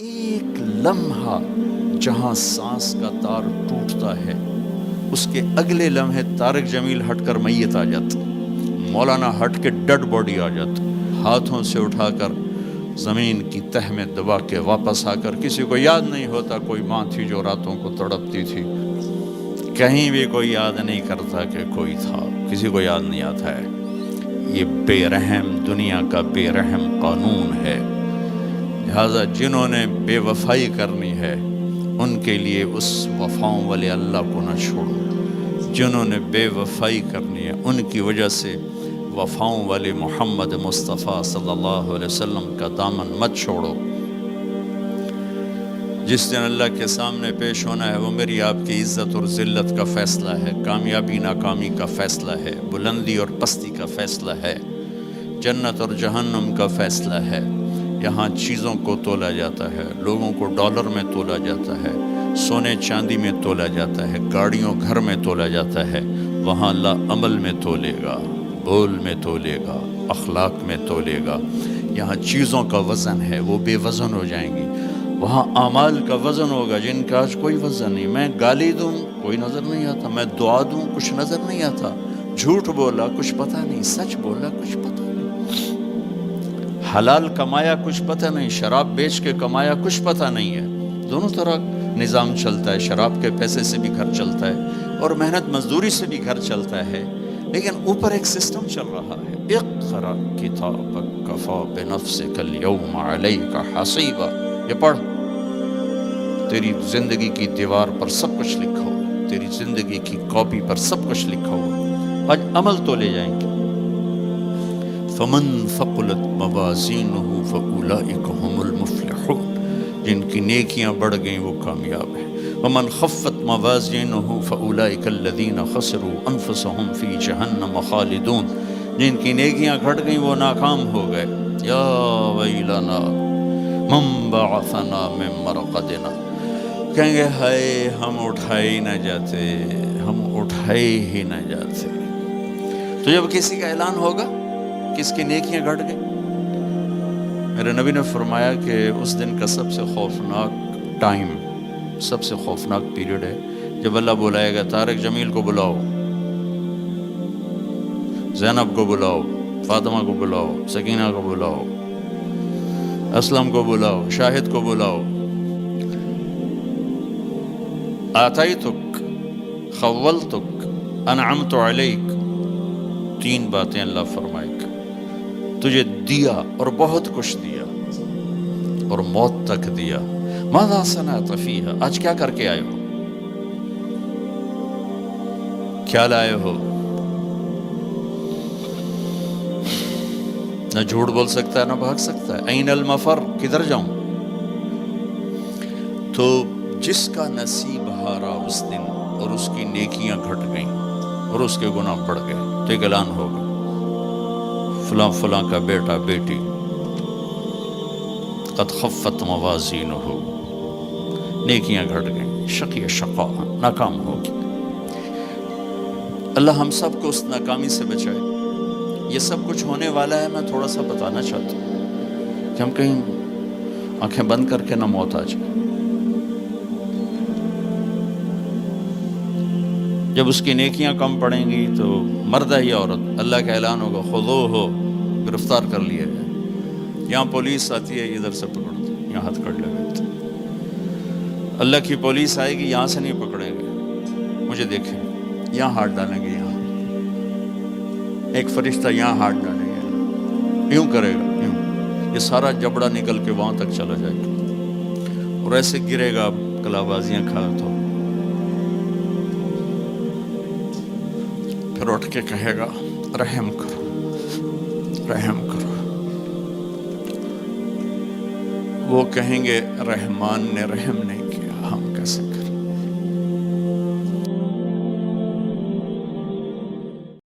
ایک لمحہ جہاں سانس کا تار ٹوٹتا ہے اس کے اگلے لمحے طارق جمیل ہٹ کر میت آ جاتا، مولانا ہٹ کے ڈیڈ باڈی آ جاتا، ہاتھوں سے اٹھا کر زمین کی تہ میں دبا کے واپس آ کر کسی کو یاد نہیں ہوتا کوئی ماں تھی جو راتوں کو تڑپتی تھی، کہیں بھی کوئی یاد نہیں کرتا کہ کوئی تھا، کسی کو یاد نہیں آتا ہے۔ یہ بے رحم دنیا کا بے رحم قانون ہے، لہٰذا جنہوں نے بے وفائی کرنی ہے ان کے لیے اس وفاؤں والے اللہ کو نہ چھوڑو، جنہوں نے بے وفائی کرنی ہے ان کی وجہ سے وفاؤں والے محمد مصطفیٰ صلی اللہ علیہ وسلم کا دامن مت چھوڑو۔ جس دن اللہ کے سامنے پیش ہونا ہے وہ میری آپ کی عزت اور ذلت کا فیصلہ ہے، کامیابی ناکامی کا فیصلہ ہے، بلندی اور پستی کا فیصلہ ہے، جنت اور جہنم کا فیصلہ ہے۔ یہاں چیزوں کو تولا جاتا ہے، لوگوں کو ڈالر میں تولا جاتا ہے، سونے چاندی میں تولا جاتا ہے، گاڑیوں گھر میں تولا جاتا ہے، وہاں اللہ عمل میں تولے گا، بول میں تولے گا، اخلاق میں تولے گا۔ یہاں چیزوں کا وزن ہے وہ بے وزن ہو جائیں گی، وہاں اعمال کا وزن ہوگا جن کا آج کوئی وزن نہیں۔ میں گالی دوں کوئی نظر نہیں آتا، میں دعا دوں کچھ نظر نہیں آتا، جھوٹ بولا کچھ پتہ نہیں، سچ بولا کچھ پتہ نہیں، حلال کمایا کچھ پتہ نہیں، شراب بیچ کے کمایا کچھ پتہ نہیں ہے۔ دونوں طرح نظام چلتا ہے، شراب کے پیسے سے بھی گھر چلتا ہے اور محنت مزدوری سے بھی گھر چلتا ہے، لیکن اوپر ایک سسٹم چل رہا ہے۔ اقرأ کتابک کفی بنفسک اليوم علیک حسیبا، یہ پڑھ، تیری زندگی کی دیوار پر سب کچھ لکھا ہوا، تیری زندگی کی کاپی پر سب کچھ لکھا ہوا، آج عمل تو لے جائیں گے۔ فمن ثقلت موازینہ فاولئک هم المفلحون، جن کی نیکیاں بڑھ گئیں وہ کامیاب ہیں۔ ومن خفت موازینہ فاولئک الذین خسروا انفسهم فی جہنم خالدون، جن کی نیکیاں گھٹ گئیں وہ ناکام ہو گئے۔ یا ویلنا من بعثنا من مرقدنا، کہیں گے ہائے ہم اٹھائے ہی نہ جاتے، ہم اٹھائے ہی نہ جاتے۔ تو جب کسی کا اعلان ہوگا کس کی نیکیاں گھٹ گئیں، میرے نبی نے فرمایا کہ اس دن کا سب سے خوفناک ٹائم، سب سے خوفناک پیریڈ ہے جب اللہ بلائے گا طارق جمیل کو بلاؤ، زینب کو بلاؤ، فاطمہ کو بلاؤ، سکینہ کو بلاؤ، اسلم کو بلاؤ، شاہد کو بلاؤ، آتیتک، خولتک، انعمت علیک، تین باتیں اللہ فرمائے گا، تجھے دیا اور بہت کچھ دیا اور موت تک دیا۔ ماذا صنعت فیہا، آج کیا کر کے آئے ہو، کیا لائے ہو؟ نہ جھوٹ بول سکتا ہے نہ بھاگ سکتا ہے۔ این المفر، کدھر جاؤں؟ تو جس کا نصیب ہارا اس دن اور اس کی نیکیاں گھٹ گئیں اور اس کے گناہ بڑھ گئے تو ایک اعلان ہوگا، فلاں فلاں کا بیٹا بیٹی قد خفت موازینہ، نیکیاں گھٹ گئیں، شقی شقا، ناکام ہوگی۔ اللہ ہم سب کو اس ناکامی سے بچائے۔ یہ سب کچھ ہونے والا ہے، میں تھوڑا سا بتانا چاہتا ہوں کہ ہم کہیں آنکھیں بند کر کے نہ موت آ جائے۔ جب اس کی نیکیاں کم پڑیں گی تو مرد ہے یا عورت، اللہ کا اعلان ہوگا خذوہ، گرفتار کر لیا جائے۔ یہاں پولیس آتی ہے ادھر سے پکڑتی، یہاں ہتھ کڑ لگاتی، اللہ کی پولیس آئے گی یہاں سے نہیں پکڑیں گے، مجھے دیکھیں یہاں ہاتھ ڈالیں گے، یہاں ایک فرشتہ یہاں ہاتھ ڈالیں گے، یوں کرے گا، یوں، یہ سارا جبڑا نکل کے وہاں تک چلا جائے گا اور ایسے گرے گا کلا بازیاں کھا تو پھر اٹھ کے کہے گا رحم کرو، رحم کرو۔ وہ کہیں گے رحمان نے رحم نہیں